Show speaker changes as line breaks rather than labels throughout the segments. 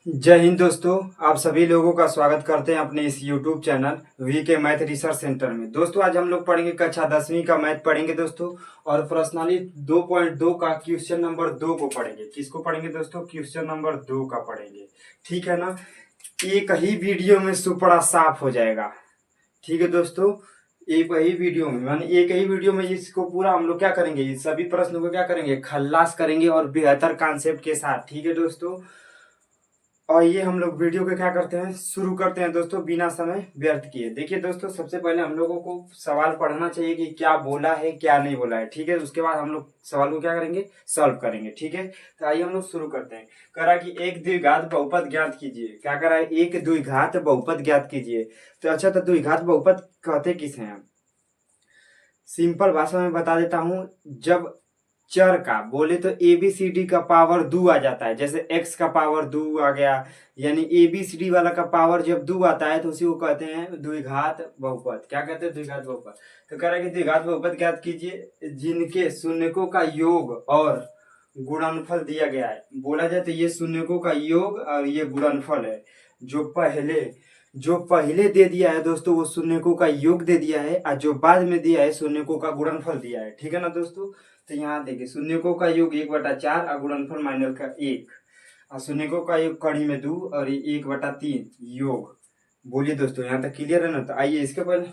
जय हिंद दोस्तों। आप सभी लोगों का स्वागत करते हैं अपने इस YouTube चैनल वी के मैथ रिसर्च सेंटर में। दोस्तों आज हम लोग पढ़ेंगे कक्षा 10वीं का मैथ पढ़ेंगे दोस्तों, और प्रश्नावली 2.2 का क्वेश्चन नंबर 2 को पढ़ेंगे। किसको पढ़ेंगे दोस्तों? क्वेश्चन नंबर 2 का पढ़ेंगे। ठीक है ना? एक ही वीडियो में सुपड़ा साफ हो जाएगा। ठीक है दोस्तों, एक ही वीडियो में माने एक ही वीडियो में इसको पूरा हम लोग क्या करेंगे, इस सभी प्रश्नों को क्या करेंगे, खल्लास करेंगे और बेहतर कॉन्सेप्ट के साथ। ठीक है दोस्तों, और ये हम लोग वीडियो को क्या करते हैं, शुरू करते हैं दोस्तों बिना समय व्यर्थ किए। देखिए दोस्तों, सबसे पहले हम लोगों को सवाल पढ़ना चाहिए कि क्या बोला है क्या नहीं बोला है। ठीक है, उसके बाद हम लोग सवाल को क्या करेंगे, सॉल्व करेंगे। ठीक है, तो आइए हम लोग शुरू करते हैं। करा कि एक द्विघात बहुपद ज्ञात कीजिए। क्या करा है, एक द्विघात बहुपद ज्ञात कीजिए। तो अच्छा, तो द्विघात बहुपद कहते किस हैं हम? सिंपल भाषा में बता देता हूँ। जब चर का बोले तो ABCD का पावर 2 आ जाता है, जैसे x का पावर 2 आ गया, यानी ABCD वाला का पावर जब 2 आता है तो उसी को कहते हैं द्विघात बहुपद। क्या कहते हैं? द्विघात बहुपद। तो कह रहा है कि द्विघात बहुपद ज्ञात कीजिए जिनके शून्यकों का योग और गुणनफल दिया गया है। बोला जाए तो ये शून्यकों का योग और ये गुणनफल है। जो पहले दे दिया है दोस्तों वो शून्यकों का योग दे दिया है, और जो बाद में दिया है शून्यकों का गुणनफल दिया है। ठीक है ना दोस्तों? तो यहाँ देखिए, शून्यकों का योग 1/4 और गुणनफल माइनस का 1, और शून्यकों का योग कड़ी में 2 और 1/3 योग। बोलिए दोस्तों, यहाँ तक क्लियर है ना? तो आइए इसके पहले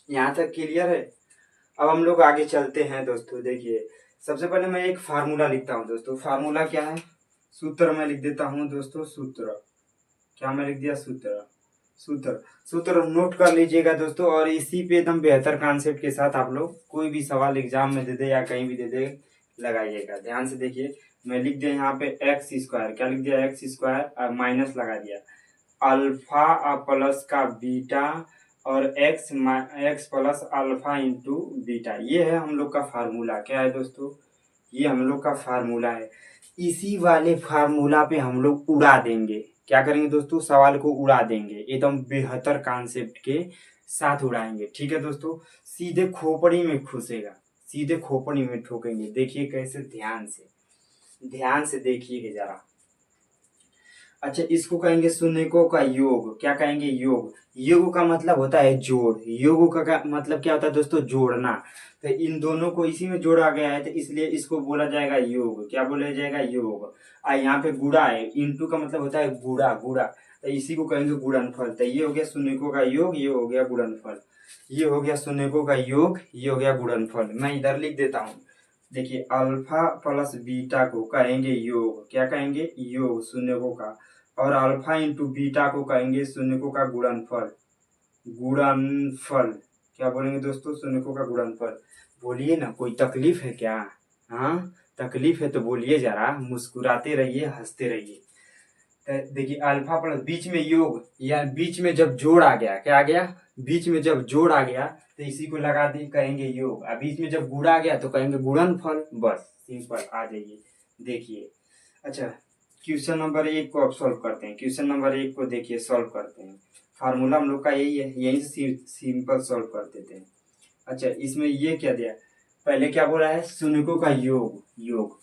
यहाँ तक क्लियर है। अब हम लोग आगे चलते हैं दोस्तों। देखिए, सबसे पहले मैं एक फार्मूला लिखता हूँ दोस्तों। फार्मूला क्या है? सूत्र मैं लिख देता हूँ दोस्तों। सूत्र क्या मैं लिख दिया? सूत्र सूत्र नोट कर लीजिएगा दोस्तों, और इसी पे एकदम बेहतर कॉन्सेप्ट के साथ आप लोग कोई भी सवाल एग्जाम में दे दे या कहीं भी दे दे, लगाइएगा। ध्यान से देखिए, मैं लिख दिया यहाँ पे एक्स स्क्वायर। क्या लिख दिया? एक्स स्क्वायर और माइनस लगा दिया अल्फा प्लस का बीटा और x plus alpha into beta. ये है हम लोग का फार्मूला। क्या है दोस्तों? ये हम लोग का फार्मूला है। इसी वाले फार्मूला पे हम लोग उड़ा देंगे। क्या करेंगे दोस्तों? सवाल को उड़ा देंगे, एकदम बेहतर कॉन्सेप्ट के साथ उड़ाएंगे। ठीक है दोस्तों, सीधे खोपड़ी में घुसेगा, सीधे खोपड़ी में ठोकेंगे। देखिए कैसे, ध्यान से देखिएगा जरा। अच्छा, इसको कहेंगे शून्यकों का योग। क्या कहेंगे? योग। योग का मतलब होता है जोड़। योग का मतलब क्या होता है दोस्तों? जोड़ना। तो इन दोनों को इसी में जोड़ा गया है, तो इसलिए इसको बोला जाएगा योग। क्या बोला जाएगा? योग। यहाँ पे गुड़ा है, इंटू का मतलब होता है गुड़ा गुड़ा, तो इसी को कहेंगे गुणनफल। तो ये हो गया शून्यकों का योग, ये हो गया गुणनफल। ये हो गया शून्यकों का योग, ये हो गया गुणनफल। मैं इधर लिख देता हूँ। देखिए, अल्फा प्लस बीटा को कहेंगे योग। क्या कहेंगे? योग शून्यकों का। और अल्फा इंटू बीटा को कहेंगे शून्यकों का गुणनफल। गुणनफल क्या बोलेंगे दोस्तों? शून्यकों का गुणनफल। बोलिए ना, कोई तकलीफ है क्या? हाँ, तकलीफ है तो बोलिए जरा, मुस्कुराते रहिए, हंसते रहिए। देखिए, अल्फा प्लस बीच में योग, या बीच में जब जोड़ आ गया, क्या आ गया? बीच में जब जोड़ आ गया तो इसी को लगा दे, कहेंगे योग। और बीच में जब गुणा आ गया तो कहेंगे गुणनफल। बस सिंपल, आ जाइए देखिए। अच्छा, क्वेश्चन नंबर 1 को अब सॉल्व करते हैं। क्वेश्चन नंबर 1 को देखिए, सॉल्व करते हैं। फार्मूला हम लोग का यही है, यही से सिंपल सॉल्व कर देते हैं। अच्छा, इसमें ये क्या दिया? पहले क्या बोला है? शून्यकों का योग।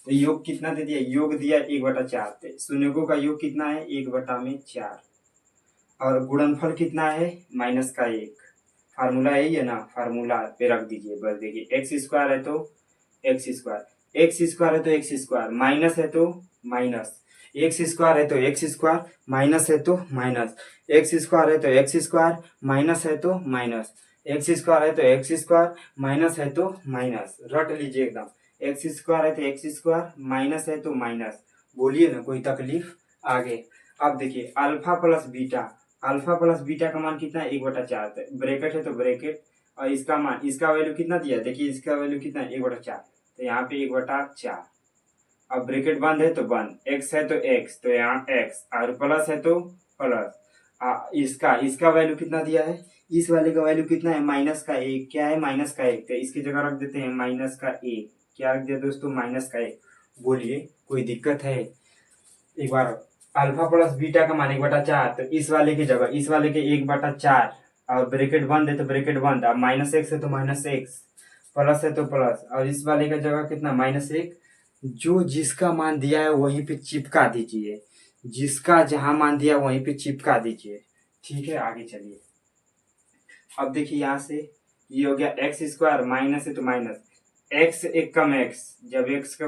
तो योग कितना दे दिया? योग दिया 1/4। शून्यकों का योग कितना है? 1/4। और गुणनफल कितना है? माइनस का 1। फार्मूला यही है ना? फार्मूला पे रख दीजिए बस। देखिए, एक्स स्क्वायर है तो एक्स स्क्वायर, एक्स स्क्वायर है तो एक्स स्क्वायर, माइनस है तो माइनस, एक्स स्क्वायर है तो एक्स स्क्वायर, माइनस है तो माइनस, एक्स स्क्वायर है तो एक्स स्क्वायर, माइनस है तो माइनस, एक्स स्क्वायर है तो एक्स स्क्वायर, माइनस है तो माइनस। रट लीजिए एकदम। एक्स स्क्वायर है तो एक्स स्क्वायर, माइनस है तो माइनस। बोलिए ना, कोई तकलीफ? आगे अब देखिए, अल्फा प्लस बीटा का मान कितना है? 1/4। ब्रैकेट है तो ब्रैकेट, और इसका मान, इसका वैल्यू कितना दिया? देखिए, इसका वैल्यू कितना है? 1/4। तो यहाँ पे 1/4। अब ब्रैकेट बंद है तो बंद, एक्स है तो एक्स, तो यहाँ एक्स, और प्लस है तो प्लस। इसका इसका वैल्यू कितना दिया है? इस वाले का वैल्यू कितना है? माइनस का 1। क्या है? माइनस का 1। तो इसकी जगह रख देते हैं माइनस का 1। क्या रख दिया दोस्तों? माइनस का 1। बोलिए, कोई दिक्कत है? एक बार, अल्फा प्लस बीटा का मान 1/4, तो इस वाले की जगह इस वाले के 1/4, और ब्रैकेट बंद है तो ब्रैकेट बंद, अब माइनस एक्स है तो माइनस एक्स, प्लस है तो प्लस, और इस वाले का जगह कितना? -1। जो जिसका मान दिया है वहीं पे चिपका दीजिए। जिसका जहां मान दिया वहीं पे चिपका दीजिए। ठीक है, आगे चलिए। अब देखिए यहाँ से ये हो गया एक्स स्क्वायर, माइनस है तो माइनस, एक्स एक कम एक्स, जब एक्स का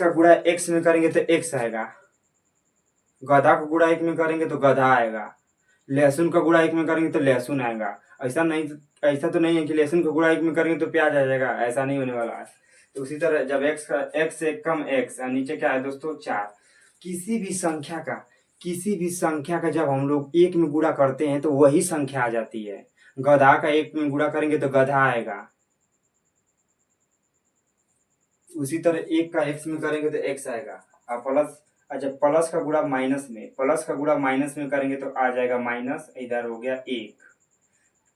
गुणा एक्स में करेंगे तो एक्स आएगा, गधा का गुणा एक में करेंगे तो गधा आएगा, लहसुन का गुणा एक में करेंगे तो लहसुन आएगा। ऐसा तो नहीं है कि लहसुन का गुणा एक में करेंगे तो प्याज आ जाएगा, ऐसा नहीं होने वाला है। तो उसी तरह जब एक्स से कम एक्स, नीचे क्या है दोस्तों, 4। किसी भी संख्या का किसी भी संख्या का जब हम लोग एक में गुणा करते हैं तो वही संख्या आ जाती है। गधा का एक में गुणा करेंगे तो गधा आएगा, उसी तरह एक का एक्स में करेंगे तो एक्स आएगा। और जब प्लस का गुणा माइनस में करेंगे तो आ जाएगा माइनस, इधर हो गया एक।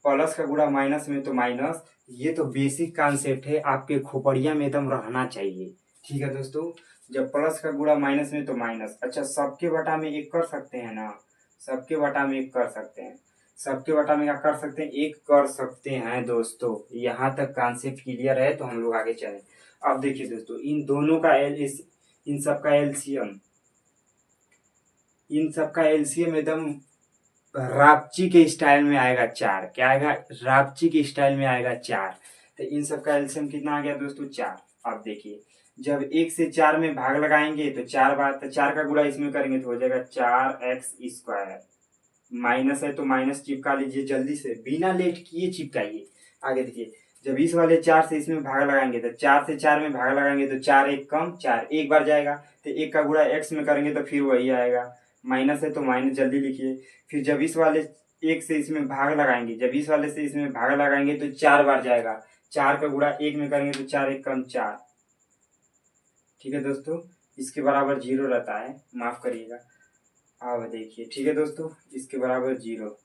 प्लस का गुणा माइनस में तो माइनस। ये तो बेसिक कॉन्सेप्ट है, आपके खोपड़िया में एकदम रहना चाहिए। ठीक है दोस्तों, जब प्लस का गुणा माइनस में तो माइनस। अच्छा, सबके बटा में एक कर सकते हैं ना, सबके बटा में एक कर सकते हैं। सबके बटा में क्या कर सकते हैं, एक कर सकते हैं दोस्तों। यहाँ तक कॉन्सेप्ट क्लियर है तो हम लोग आगे चलें। अब देखिए दोस्तों, इन सब का एलसीएम एकदम रापची के स्टाइल में आएगा 4। क्या आएगा, रापची के स्टाइल में आएगा 4। तो इन सब का एलसीएम कितना आ गया दोस्तों, 4। अब देखिए, जब 1 से 4 में भाग लगाएंगे तो 4 बार, तो 4 का गुणा इसमें करेंगे तो हो जाएगा 4x²। माइनस है तो माइनस चिपका लीजिए जल्दी से, बिना लेट किए चिपकाइए। आगे देखिए, जब इस वाले 4 से इसमें भाग लगाएंगे तो 4 से 4 में भाग लगाएंगे तो 4 एक कम 4, एक बार जाएगा। तो एक का गुणा x में करेंगे तो फिर वही आएगा। माइनस है तो माइनस जल्दी लिखिए। फिर जब इस वाले एक से इसमें भाग लगाएंगे, जब इस वाले से इसमें भाग लगाएंगे तो 4 बार जाएगा। 4 का गुणा एक में करेंगे तो 4 एक कम 4। ठीक है दोस्तों, इसके बराबर 0 रहता है, माफ करिएगा। अब देखिए, ठीक है दोस्तों, इसके बराबर 0,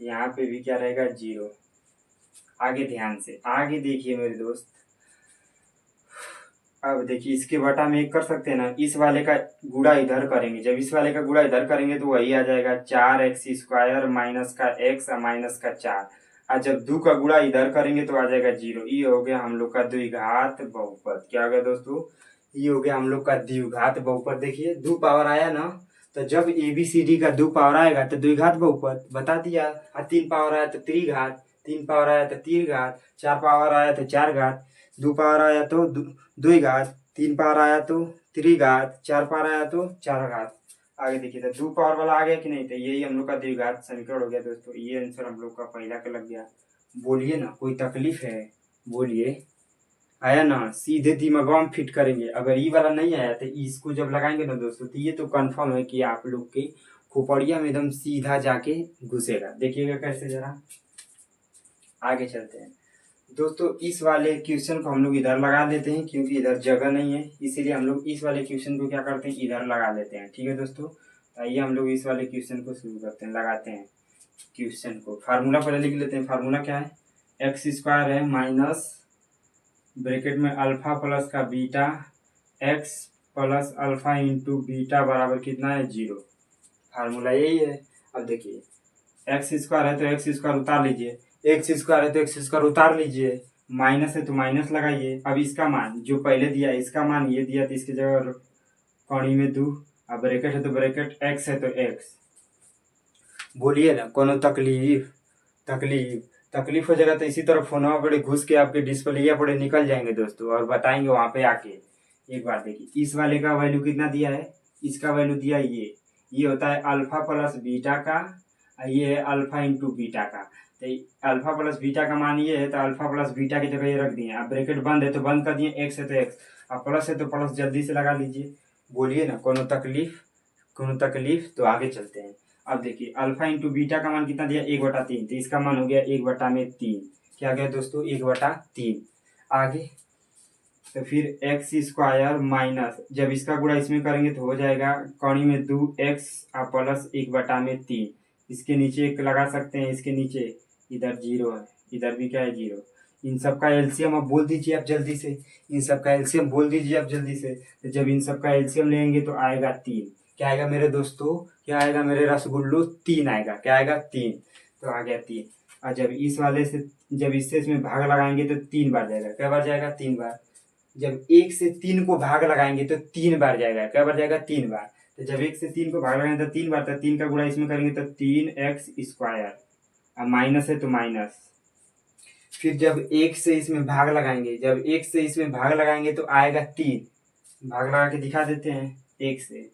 यहाँ पे भी क्या रहेगा, 0। आगे ध्यान से आगे देखिए मेरे दोस्त। अब देखिए, इसके बटा में एक कर सकते हैं ना, इस वाले का गुणा इधर करेंगे, जब इस वाले का गुणा इधर करेंगे तो वही आ जाएगा 4x² माइनस का x माइनस का 4। और जब 2 का गुणा इधर करेंगे तो आ जाएगा 0। ये हो गया हम लोग का द्विघात बहुपद। क्या हो गया दोस्तों, ये हो गया हम लोग का द्विघात बहुपद। देखिए 2 पावर आया ना, तो जब ABCD का 2 पावर आएगा तो द्विघात बहुपद बता दिया। और 3 पावर आया तो त्रिघात, 3 पावर आया तो तीर्घात, 4 पावर आया तो चार घात, 2 पावर आया तो द्विघात, 3 पावर आया तो त्रिघात, 4 पावर आया तो चार घात। आगे देखिए, तो 2 पावर वाला आ गया कि नहीं, तो यही हम लोग का द्विघात समीकरण हो गया दोस्तों। ये आंसर हम लोग का पहला का लग गया। बोलिए ना, कोई तकलीफ है, बोलिए। आया ना, सीधे दिमागों में फिट करेंगे। अगर ये वाला नहीं आया तो इसको जब लगाएंगे ना दोस्तों, तो ये तो कंफर्म है कि आप लोग के खोपड़िया में एकदम सीधा जाके घुसेगा। देखिएगा कैसे, जरा आगे चलते हैं दोस्तों। इस वाले क्वेश्चन को हम लोग इधर लगा लेते हैं, क्योंकि इधर जगह नहीं है, इसीलिए हम लोग इस वाले क्वेश्चन को क्या करते हैं, इधर लगा लेते हैं। ठीक है दोस्तों, आइए हम लोग इस वाले क्वेश्चन को शुरू करते हैं, लगाते हैं क्वेश्चन को। फार्मूला पहले लिख लेते हैं। फार्मूला क्या है, x² है माइनस ब्रैकेट में अल्फा प्लस का beta, x plus alpha into beta बराबर कितना है, 0। फार्मूला यही है। अब देखिए, x² है तो x² उतार लीजिए, x² है तो x² उतार लीजिए, माइनस है तो माइनस लगाइए। अब इसका मान जो पहले दिया, इसका मान ये दिया, तो इसकी जगह कौड़ी में 2। अब ब्रैकेट है तो ब्रैकेट, x है तो x। बोलिए ना, कोनो तकलीफ हो जाएगा तो इसी तरह फोनवा पर घुस के आपके डिस्प्ले पर निकल जाएंगे दोस्तों, और बताएंगे वहां पे आके। एक बार देखिए, इस वाले का वैल्यू कितना दिया है, इसका वैल्यू दिया ये होता है अल्फा प्लस बीटा का, ये है अल्फा इंटू बीटा का। तो अल्फा प्लस बीटा का मान ये है, तो अल्फा प्लस बीटा की जगह ये रख दिए। अब ब्रैकेट बंद है तो बंद कर दिए, एक्स है तो एक्स, अब प्लस है तो प्लस जल्दी से लगा लीजिए। बोलिए ना, कोनो तकलीफ, तो आगे चलते हैं। अब देखिए, अल्फा इंटू बीटा का मान कितना दिया, 1/3, तो इसका मान हो गया 1/3। क्या गया दोस्तों, 1/3। आगे तो फिर x² माइनस, जब इसका गुणा इसमें करेंगे तो हो जाएगा कौड़ी में 2x और प्लस 1/3। इसके नीचे एक लगा सकते हैं, इसके नीचे इधर 0 है, इधर भी क्या है, 0। इन सब का एलसीएम अब बोल दीजिए आप जल्दी से, तो जब इन सब का एलसीएम लेंगे तो आएगा 3। क्या आएगा मेरे दोस्तों, क्या आएगा मेरे रसगुल्लू, 3 आएगा। क्या आएगा, 3। तो आ गया 3। और जब इससे इसमें भाग लगाएंगे तो 3 बार जाएगा। क्या बार जाएगा, 3 बार। जब 1 से 3 को भाग लगाएंगे तो 3 बार जाएगा। क्या बार जाएगा, 3 बार। तो जब 1 से 3 को भाग लगाएंगे तो 3 बार, तो 3 का गुणा इसमें करेंगे तो 3x²। अब माइनस है तो माइनस। फिर जब 1 से इसमें भाग लगाएंगे, जब 1 से इसमें भाग लगाएंगे तो आएगा 3। भाग लगा के दिखा देते हैं 1 से।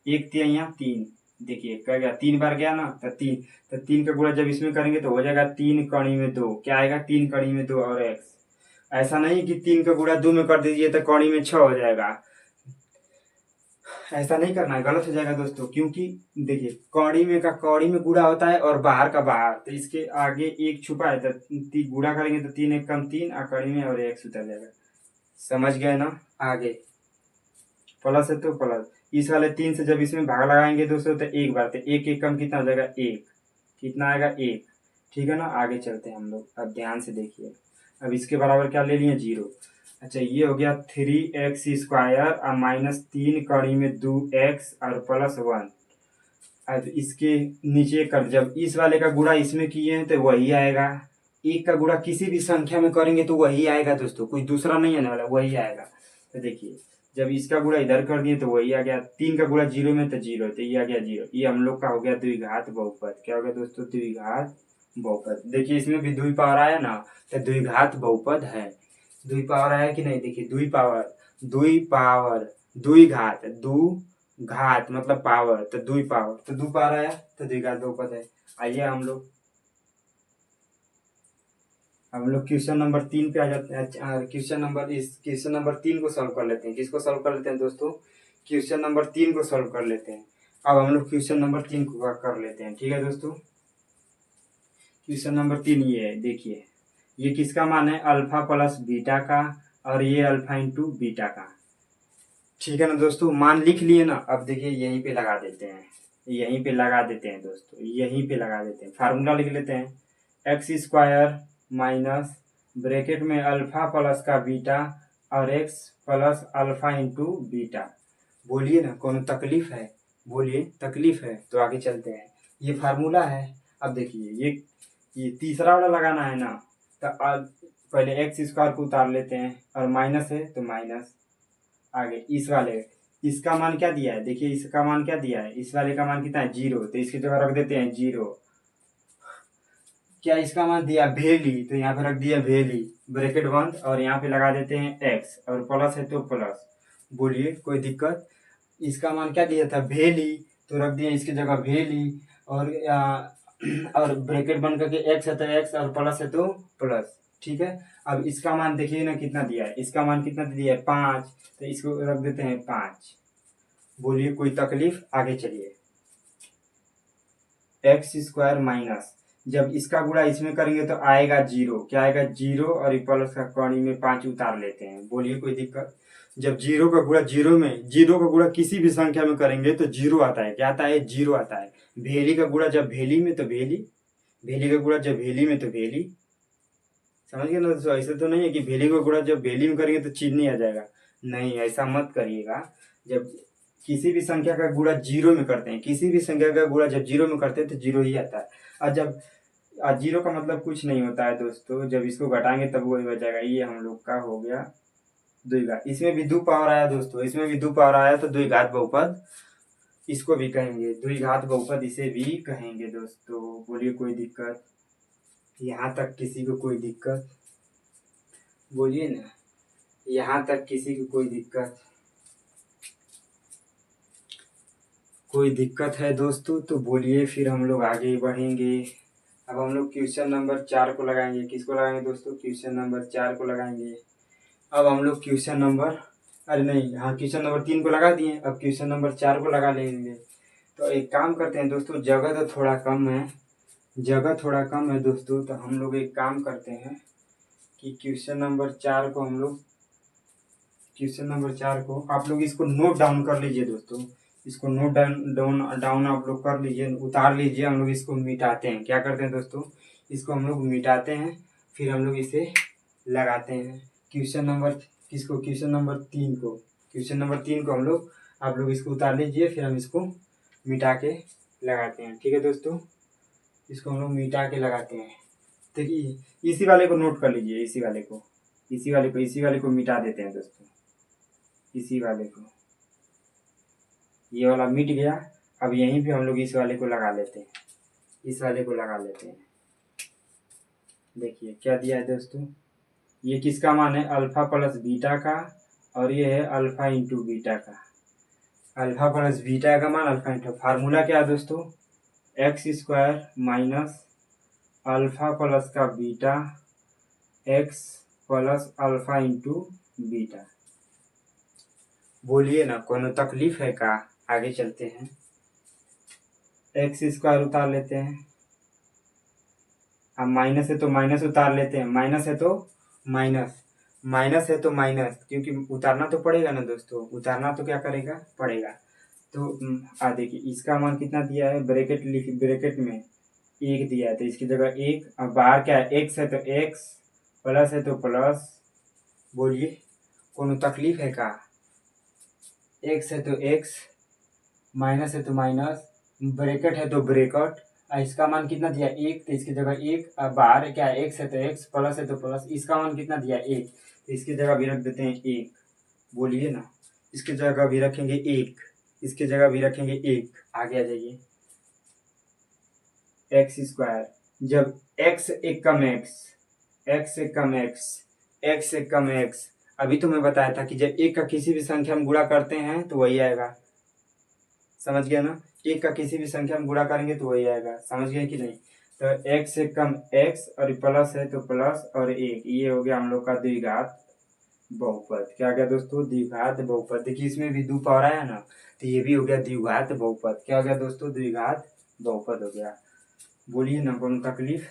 1 3 यहाँ 3, देखिए क्या गया, 3 बार गया ना, तो 3। तो 3 का गुणा जब इसमें करेंगे तो हो जाएगा 3 कड़ी में 2। क्या आएगा, 3 कड़ी में 2 और x। ऐसा नहीं कि 3 का गुणा 2 में कर दीजिए तो कड़ी में 6 हो जाएगा। ऐसा नहीं करना है, गलत हो जाएगा दोस्तों। क्योंकि देखिए कौड़ी में का कौड़ी में गुणा होता है और बाहर का बाहर, तो इसके आगे एक छुपा है तो गुणा करेंगे तो 3 1 कम 3 और कड़ी में और x उतर जाएगा। समझ गए ना। आगे प्लस है तो प्लस, इस वाले 3 से जब इसमें भाग लगाएंगे दोस्तों तो एक बार, तो 1 1 कम कितना हो जाएगा, 1। कितना आएगा, 1। ठीक है ना। आगे चलते हैं हम लोग, अब ध्यान से देखिए। अब इसके बराबर क्या ले लिए, 0। अच्छा ये हो गया 3x² और -3 कड़ी में 2x और +1। अब इसके नीचे कर, जब इस वाले का गुणा इसमें किए हैं तो वही आएगा। एक का गुणा किसी भी संख्या में करेंगे तो वही आएगा दोस्तों, कोई दूसरा नहीं आने वाला, वही आएगा। तो देखिए जब इसका गुणा इधर कर दिए तो वही आ गया। 3 का गुणा 0 में तो 0, तो ये आ गया 0। ये हम लोग का हो गया द्विघात बहुपद। क्या हो गया दोस्तों, द्विघात बहुपद। देखिए इसमें भी द्वि पावर आया ना, तो द्विघात बहुपद है। द्वि पावर आया कि नहीं, देखिए द्वि पावर, द्विघात, घात मतलब पावर, तो द्वि पावर, तो दो पावर आया तो द्विघात बहुपद है। आइए हम लोग क्वेश्चन नंबर 3 पे आ जाते हैं। क्वेश्चन नंबर 3 को सॉल्व कर लेते हैं। किसको सॉल्व कर लेते हैं दोस्तों, क्वेश्चन नंबर 3 को सॉल्व कर लेते हैं। अब हम लोग क्वेश्चन नंबर 3 को कर लेते हैं। ठीक है दोस्तों, क्वेश्चन नंबर 3 ये है, देखिए ये किसका मान है, अल्फा प्लस बीटा का, और ये अल्फा इंटू बीटा का। ठीक है ना दोस्तों, मान लिख लिए ना। अब देखिए यहीं पे लगा देते हैं, यहीं पे लगा देते हैं दोस्तों, यहीं पे लगा देते हैं। फार्मूला लिख लेते हैं, x² माइनस ब्रैकेट में अल्फा प्लस का बीटा और x plus alpha into beta. बोलिए ना, कौन तकलीफ है, बोलिए तकलीफ है तो आगे चलते हैं। ये फार्मूला है। अब देखिए ये तीसरा वाला लगाना है ना, तो पहले x² को उतार लेते हैं, और माइनस है तो माइनस। आगे इस वाले, इसका मान क्या दिया है, देखिए इसका मान क्या दिया है, इस वाले का मान कितना है, 0, तो इसकी जगह रख देते हैं 0। क्या इसका मान दिया, भेली, तो यहाँ पे रख दिया भेली, ब्रैकेट बंद, और यहाँ पे लगा देते हैं x, और प्लस है तो प्लस। बोलिए कोई दिक्कत। इसका मान क्या दिया था, भेली, तो रख दिया इसकी जगह भेली, और ब्रैकेट बंद करके x है तो x, और प्लस है तो प्लस। ठीक है। अब इसका मान देखिए ना कितना दिया है, इसका मान कितना दिया है, 5, तो इसको रख देते हैं 5। बोलिए कोई तकलीफ। आगे चलिए, x² माइनस, जब इसका गुणा इसमें करेंगे तो आएगा 0। क्या आएगा, 0, और प्लस का कड़ी में 5 उतार लेते हैं। बोलिए कोई दिक्कत। जब 0 का गुणा 0 में, 0 का गुणा किसी भी संख्या में करेंगे तो 0 आता है। क्या आता है, 0 आता है। भेली का गुणा जब भेली में तो भेली, भेली का गुणा जब भेली में तो भेली। समझ गए ना दोस्तों, ऐसे तो नहीं है कि भेली का गुणा जब भेली में करेंगे तो चीज नहीं आ जाएगा। नहीं, ऐसा मत करिएगा। जब किसी भी संख्या का गुणा 0 में करते हैं, किसी भी संख्या का गुणा जब 0 में करते हैं तो 0 ही आता है। और जब 0 का मतलब कुछ नहीं होता है दोस्तों, जब इसको घटाएंगे तब वही हो जाएगा। ये हम लोग का हो गया द्विघात। इसमें भी दो पावर आया दोस्तों, इसमें भी दो पावर आया तो द्विघात बहुपद इसको भी कहेंगे, द्विघात बहुपद इसे भी कहेंगे दोस्तों। बोलिए कोई दिक्कत, यहाँ तक किसी को कोई दिक्कत, बोलिए ना, यहाँ तक किसी को कोई दिक्कत, कोई दिक्कत है दोस्तों तो बोलिए, फिर हम लोग आगे बढ़ेंगे। अब हम लोग क्वेश्चन नंबर 4 को लगाएंगे। किसको लगाएंगे दोस्तों, क्वेश्चन नंबर 4 को लगाएंगे। अब हम लोग क्वेश्चन नंबर, अरे नहीं, हाँ क्वेश्चन नंबर 3 को लगा दिए, अब क्वेश्चन नंबर 4 को लगा लेंगे। तो एक काम करते हैं दोस्तों, जगह तो थोड़ा कम है, जगह थोड़ा कम है दोस्तों, तो हम लोग एक काम करते हैं कि क्वेश्चन नंबर 4 को हम लोग, क्वेश्चन नंबर 4 को आप लोग इसको नोट डाउन कर लीजिए दोस्तों। इसको नोट डाउन आप लोग कर लीजिए, उतार लीजिए। हम लोग इसको मिटाते हैं। क्या करते हैं दोस्तों, इसको हम लोग मिटाते हैं, फिर हम लोग इसे लगाते हैं। क्वेश्चन नंबर किसको, क्वेश्चन नंबर 3 को, क्वेश्चन नंबर 3 को हम लोग, आप लोग इसको उतार लीजिए, फिर हम इसको मिटा के लगाते हैं। ठीक है दोस्तों, इसको हम लोग मिटा के लगाते हैं। देखिए इसी वाले को नोट कर लीजिए, इसी वाले को, इसी वाले को मिटा देते हैं दोस्तों, इसी वाले को। ये वाला मिट गया। अब यहीं पे हम लोग इस वाले को लगा लेते हैं, इस वाले को लगा लेते हैं। देखिए क्या दिया है दोस्तों, ये किसका मान है, अल्फा प्लस बीटा का, और ये है अल्फा इंटू बीटा का। अल्फा प्लस बीटा का मान अल्फा इंटू, फार्मूला क्या है दोस्तों, x square minus alpha plus का beta x plus alpha into beta. बोलिए ना, कोनो तकलीफ है का। आगे चलते हैं, एक्स स्क्वायर उतार लेते हैं, अब माइनस है तो माइनस उतार लेते हैं, माइनस है तो माइनस, माइनस है तो माइनस, क्योंकि उतारना तो पड़ेगा ना दोस्तों, उतारना तो क्या करेगा, पड़ेगा। तो देखिए इसका मान कितना दिया है, ब्रैकेट लिख, ब्रैकेट में एक दिया है तो इसकी जगह एक, अब बाहर क्या है, एक्स है तो एक्स, प्लस है तो प्लस। बोलिए कोनो तकलीफ है का, एक्स है तो एक्स, माइनस है तो माइनस, ब्रैकेट है तो ब्रैकेट। इसका मान कितना दिया, एक, तो इसकी जगह एक, अब बाहर क्या है, एक्स है तो एक्स, प्लस है तो प्लस, इसका मान कितना दिया, एक, तो इसकी जगह भी रख देते हैं एक। बोलिए ना, इसकी जगह भी रखेंगे एक, इसकी जगह भी रखेंगे एक। आगे आ जाइए, एक्स स्क्वायर, जब एक्स एक कम एक्स, एक्स एक कम एक्स, एक्स एक कम एक्स, अभी तो मैं बताया था कि जब एक का किसी भी संख्या में गुणा करते हैं तो वही आएगा। समझ गया ना, एक का किसी भी संख्या में गुणा करेंगे तो वही आएगा। समझ गए कि नहीं। तो एक्स से कम एक्स और प्लस है तो प्लस और एक, ये हो गया हम लोग का द्विघात बहुपद। क्या गया दोस्तों, द्विघात बहुपद। देखिए इसमें भी दो पावर आया ना, तो ये भी हो गया द्विघात बहुपद। क्या हो गया दोस्तों, द्विघात बहुपद हो गया। बोलिए ना, कोई तकलीफ,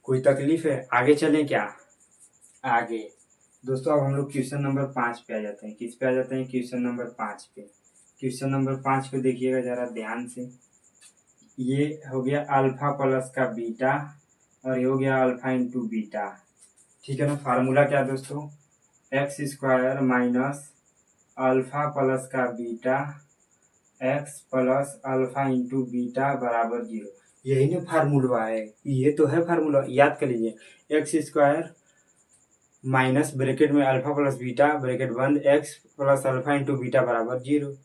कोई तकलीफ है। आगे चलें क्या, आगे दोस्तों अब हम लोग क्वेश्चन नंबर 5 पे आ जाते हैं। किस पे आ जाते हैं, क्वेश्चन नंबर 5 पे। क्वेश्चन नंबर 5 को देखिएगा जरा ध्यान से। ये हो गया अल्फा प्लस का बीटा, और ये हो गया अल्फा इंटू बीटा। ठीक है ना। फार्मूला क्या दोस्तों, x square minus alpha plus का beta x plus alpha into beta बराबर 0। यही ना फार्मूला है, ये तो है फार्मूला, याद कर लीजिए। एक्स स्क्वायर माइनस ब्रैकेट में अल्फा प्लस बीटा ब्रैकेट बंद x plus alpha into beta बराबर 0,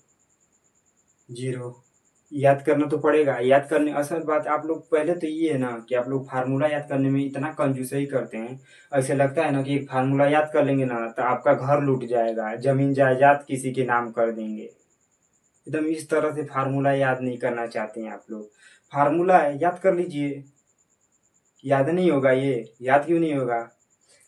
0। याद करना तो पड़ेगा। याद करने असल बात, आप लोग पहले तो ये है ना कि आप लोग फार्मूला याद करने में इतना कंजूसई करते हैं। ऐसे लगता है ना कि एक फार्मूला याद कर लेंगे ना तो आपका घर लूट जाएगा, जमीन जायदाद किसी के नाम कर देंगे। एकदम इस तरह से फार्मूला याद नहीं करना चाहते हैं आप लोग। फार्मूला है, याद कर लीजिए। याद नहीं होगा ये, याद क्यों नहीं होगा।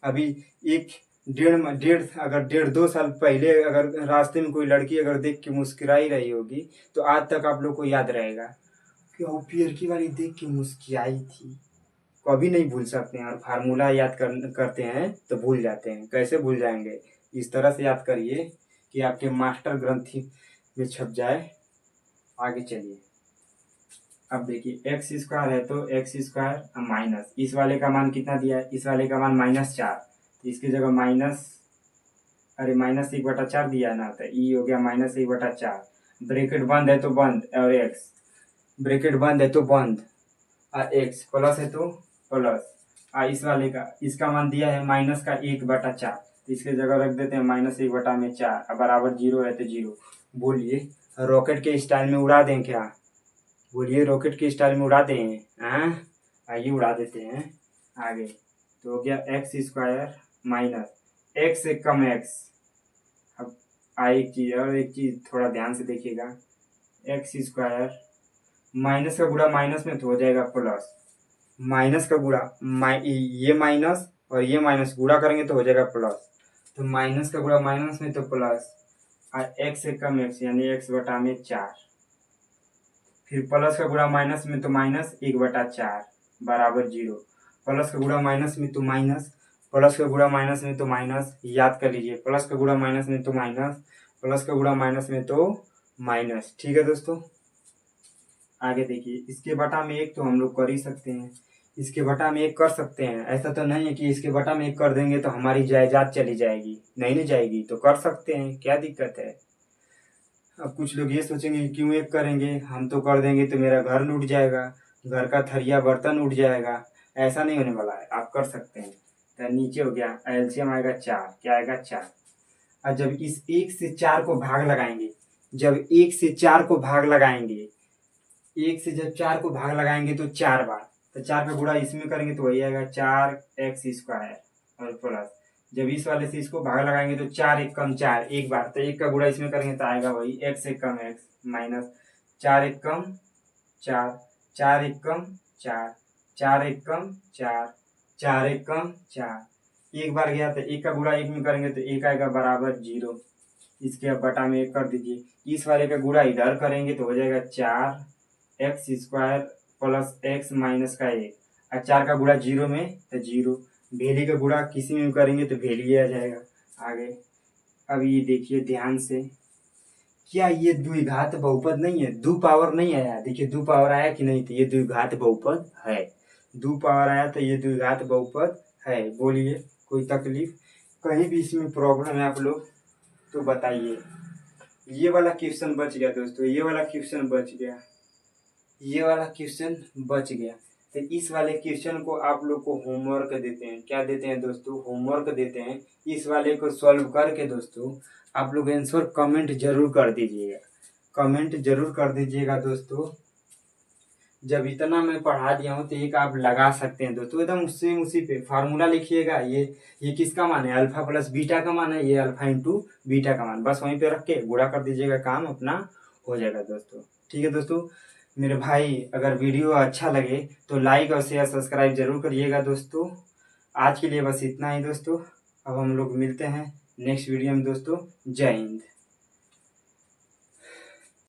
अभी एक डेढ़ अगर 1.5-2 साल पहले अगर रास्ते में कोई लड़की अगर देख के मुस्कुराई रही होगी तो आज तक आप लोग को याद रहेगा कि वो पियरकी वाली देख के मुस्कुराई थी। कभी नहीं भूल सकते हैं। और फार्मूला याद करते हैं तो भूल जाते हैं। कैसे भूल जाएंगे, इस तरह से याद करिए कि आपके मास्टर ग्रंथि में छप जाए। आगे चलिए, अब देखिए एक्स स्क्वायर है तो एक्स स्क्वायर माइनस इस वाले का मान कितना दिया है, इस वाले का मान -4, तो इसकी जगह माइनस, अरे -1/4 दिया है ना, तो ई हो गया -1/4। ब्रैकेट बंद है तो बंद, और एक्स ब्रैकेट बंद है तो बंद, और एक्स प्लस है तो प्लस। इस वाले का इसका मान दिया है माइनस का 1/4, तो इसके जगह रख देते हैं -1/4 बराबर 0 है तो 0। बोलिए रॉकेट के स्टाइल में उड़ा दें क्या, बोलिए रॉकेट के स्टाइल में उड़ा दें। हाँ, आइए उड़ा देते हैं। आगे तो हो गया एक्स स्क्वायर माइनस एक्स से कम एक्स। अब एक चीज और, एक चीज थोड़ा ध्यान से देखिएगा, एक्स स्क्वायर माइनस का गुणा माइनस में तो हो जाएगा प्लस, माइनस का गुणा ये माइनस और ये माइनस गुणा करेंगे तो हो जाएगा प्लस, तो माइनस का गुणा माइनस में तो प्लस, और एक्स से कम एक्स यानी x/4, फिर प्लस का गुणा माइनस में तो -1/4 बराबर 0। प्लस का गुणा माइनस में तो माइनस, प्लस का गुणा माइनस में तो माइनस, याद कर लीजिए। प्लस का गुणा माइनस में तो माइनस, प्लस का गुणा माइनस में तो माइनस। ठीक है दोस्तों, आगे देखिए, इसके बटा में एक तो हम लोग कर ही सकते हैं, इसके बटा में एक कर सकते हैं। ऐसा तो नहीं है कि इसके बटा में एक कर देंगे तो हमारी जायदाद चली जाएगी, नहीं जाएगी, तो कर सकते हैं, क्या दिक्कत है। अब कुछ लोग ये सोचेंगे क्यों एक करेंगे, हम तो कर देंगे तो मेरा घर लूट जाएगा, घर का थरिया बर्तन उठ जाएगा। ऐसा नहीं होने वाला है, आप कर सकते हैं। तो नीचे हो गया एलसीएम आएगा 4, क्या आएगा 4। और जब इस 1 से 4 को भाग लगाएंगे, जब 1 से 4 को भाग लगाएंगे, 1 से जब 4 को भाग लगाएंगे तो 4 बार, तो 4 का गुणा इसमें करेंगे तो वही आएगा 4x² और प्लस जब इस वाले से इसको भाग लगाएंगे तो 4 एक कम 4 एक बार, तो 1 का गुणा इसमें करेंगे तो आएगा वही x एक कम x माइनस 4 एक कम 4, 4 एक कम 4, 4 एक कम 4, 4 एक कम 4, एक बार गया तो 1 का गुणा 1 में करेंगे तो 1 आएगा बराबर 0, इसके अब बटा में 1 कर दीजिए। इस वाले का गुणा इधर करेंगे तो हो जाएगा 4x² प्लस x माइनस का 1, और 4 का गुणा 0 में तो 0, भेली का गुणा किसी में करेंगे तो भेली आ जाएगा आगे। अब ये देखिए ध्यान से, क्या ये द्विघात बहुपद नहीं है? दो पावर नहीं आया, देखिए दो पावर आया कि नहीं, तो ये द्विघात बहुपद है। दो पावर आया तो ये द्विघात बहुपद है। बोलिए कोई तकलीफ, कहीं भी इसमें प्रॉब्लम है आप लोग तो बताइए। ये वाला क्वेश्चन बच गया दोस्तों, ये वाला क्वेश्चन बच गया, ये वाला क्वेश्चन बच गया। तो इस वाले क्वेश्चन को आप लोग को होमवर्क देते हैं, क्या देते हैं दोस्तों? होमवर्क देते हैं। इस वाले को सॉल्व करके दोस्तों आप लोग आंसर कमेंट जरूर कर दीजिएगा, कमेंट जरूर कर दीजिएगा दोस्तों। जब इतना मैं पढ़ा दिया हूँ तो एक आप लगा सकते हैं दोस्तों, एकदम उसी पे फार्मूला लिखिएगा। ये किसका मान है? अल्फा प्लस बीटा का मान है, ये अल्फा इंटू बीटा का मान, बस वहीं पे रख के गुणा कर दीजिएगा, काम अपना हो जाएगा दोस्तों। ठीक है दोस्तों, मेरे भाई अगर वीडियो अच्छा लगे तो लाइक और शेयर सब्सक्राइब जरूर करिएगा दोस्तों। आज के लिए बस इतना ही दोस्तों, अब हम लोग मिलते हैं नेक्स्ट वीडियो में दोस्तों। जय हिंद।